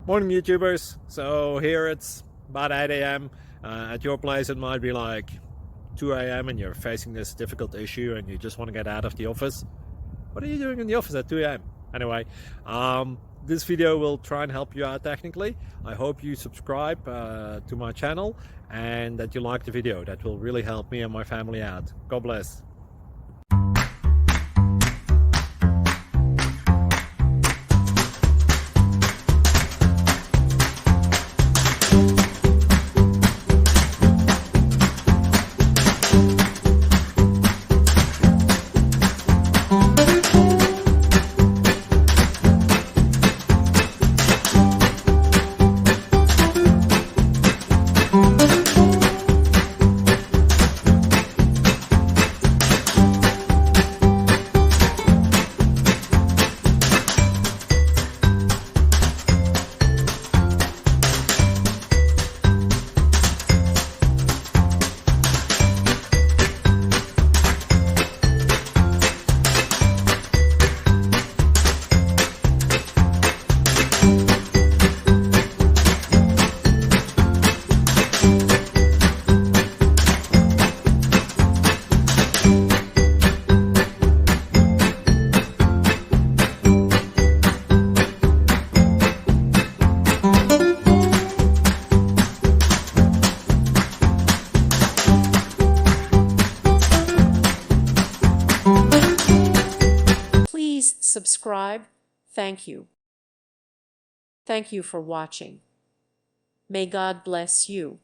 Morning, YouTubers. So here it's about 8 a.m. At your place, it might be like 2 a.m. and you're facing this difficult issue and you just want to get out of the office. What are you doing in the office at 2 a.m.? Anyway, this video will try and help you out technically. I hope you subscribe to my channel and that you like the video. That will really help me and my family out. God bless. Please subscribe. Thank you. Thank you for watching. May God bless you.